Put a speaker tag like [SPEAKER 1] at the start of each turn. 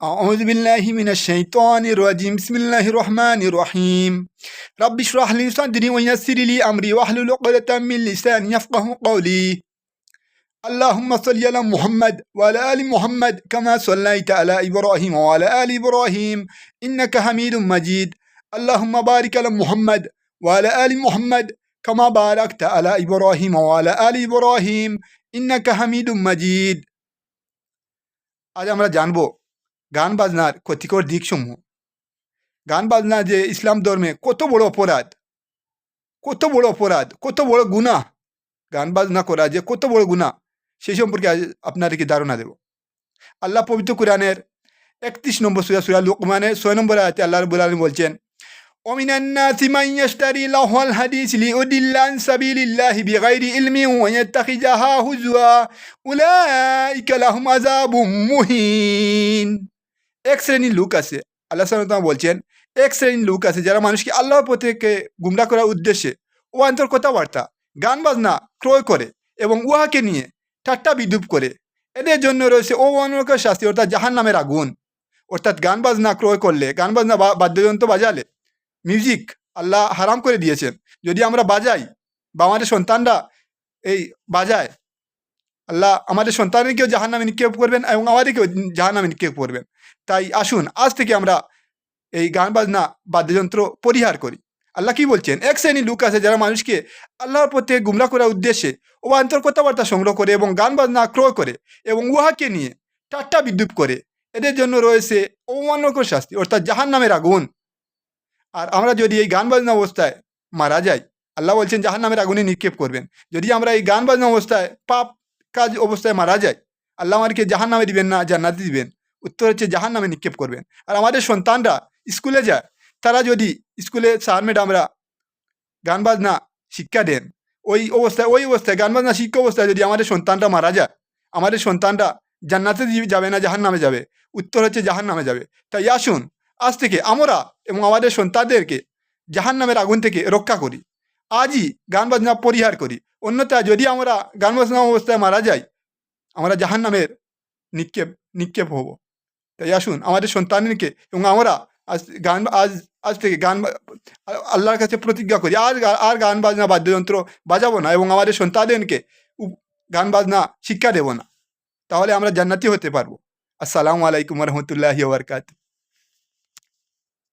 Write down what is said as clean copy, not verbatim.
[SPEAKER 1] أعوذ بالله من الشيطان الرجيم بسم الله الرحمن الرحيم رب اشرح لي صدري ويسر لي أمري واحلل عقدة من لساني يفقه قولي اللهم صل على محمد وعلى آل محمد كما صليت على إبراهيم وعلى آل إبراهيم إنك حميد مجيد اللهم بارك على محمد وعلى آل محمد كما باركت على إبراهيم وعلى آل إبراهيم إنك حميد مجيد আজ আমরা জানবো গান বাজনার ক্ষতিকর দিকসমূহ। গান বাজনা যে ইসলাম ধর্মে কত বড় অপরাধ, কত বড় গুনাহ, গান বাজনা করা যে কত বড় গুনাহ, সেই সম্পর্কে আজ আপনাদেরকে ধারণা দেব। আল্লাহ পবিত্র কুরআনের 31 নম্বর সূরা লুকমানের 6 নম্বর আয়াতে আল্লাহ রাব্বুল আলামিন বলছেন, ওমিনান নাসি মান ইয়াশতারি লাহওয়াল হাদিস লিউদিল্লা আন সাবিলিল্লাহি বিগাইরি ইলমিন ওয়া ইয়াত্তাখিযাহা হুজওয়া উলাইকা লাহুম আযাবুম মুহিন। এক শ্রেণীর লোক আছে, আল্লাহ সুবহানাহু ওয়া তাআলা বলছেন, এক শ্রেণীর লোক আছে যারা মানুষকে আল্লাহর পথে গুমরাহ করার উদ্দেশ্যে ও অন্তর কথাবার্তা গান বাজনা ক্রয় করে এবং উহাকে নিয়ে ঠাট্টা বিদ্রূপ করে। এদের জন্য রয়েছে অবমাননাকর শাস্তি, অর্থাৎ জাহান্নামের আগুন। অর্থাৎ গান বাজনা ক্রয় করলে, গান বাজনা বাদ্যযন্ত্র বাজালে, মিউজিক আল্লাহ হারাম করে দিয়েছেন। যদি আমরা বাজাই বা আমাদের সন্তানরা এই বাজায়, আল্লাহ আমাদের সন্তানকেও জাহান্নামে নিক্ষেপ করবেন এবং আমাদেরকেও জাহান্নামে নিক্ষেপ করবেন। তাই আসুন আজ থেকে আমরা এই গান বাজনা বাদ্যযন্ত্র পরিহার করি। আল্লাহ কি বলছেন, এক শ্রেণীর লোক আছে যারা মানুষকে আল্লাহর পথে গুমরাহ করার উদ্দেশ্যে ও অন্তর কথাবার্তা সংগ্রহ করে এবং গান বাজনা ক্রয় করে এবং উহাকে নিয়ে ঠাট্টা বিদ্রূপ করে। এদের জন্য রয়েছে অবমাননাকর শাস্তি, অর্থাৎ জাহান্নামের আগুন। আর আমরা যদি এই গান বাজনা অবস্থায় মারা যাই, আল্লাহ বলছেন জাহান্নামের আগুনে নিক্ষেপ করবেন। যদি আমরা এই গান বাজনা অবস্থায় পাপ কাজ অবস্থায় মারা যাই, আল্লাহ আমাদেরকে জাহান্নামে দিবেন না, জান্নাতে দিবেন। উত্তর হচ্ছে জাহান্নামে নিক্ষেপ করবেন। আর আমাদের সন্তানরা স্কুলে যায়, তারা যদি স্কুলে স্যার ম্যাডামরা গান বাজনা শিক্ষা দেন, ওই অবস্থায় গান বাজনা শিক্ষা অবস্থায় যদি আমাদের সন্তানরা মারা যায়, আমাদের সন্তানরা জান্নাতে যাবে না জাহান্নামে যাবে? উত্তর হচ্ছে জাহান্নামে যাবে। তাই আসুন আজ থেকে আমরা এবং আমাদের সন্তানদেরকে জাহান্নামের আগুন থেকে রক্ষা করি। আজই গান বাজনা পরিহার করি, অন্যথায় যদি আমরা গান বাজনা অবস্থায় মারা যাই, আমরা জাহান্নামের নিক্ষেপ হব। তাই আসুন আমাদের সন্তানকে এবং আমরা আজ থেকে আল্লাহর কাছে প্রতিজ্ঞা করি, আর গান বাজনা বাদ্যযন্ত্র বাজাবো না এবং আমাদের সন্তানদেরকে গান বাজনা শিক্ষা দেব না। তাহলে আমরা জান্নাতি হতে পারবো। আসসালামু আলাইকুম ওয়া রাহমাতুল্লাহি ওয়া বারাকাতুহু।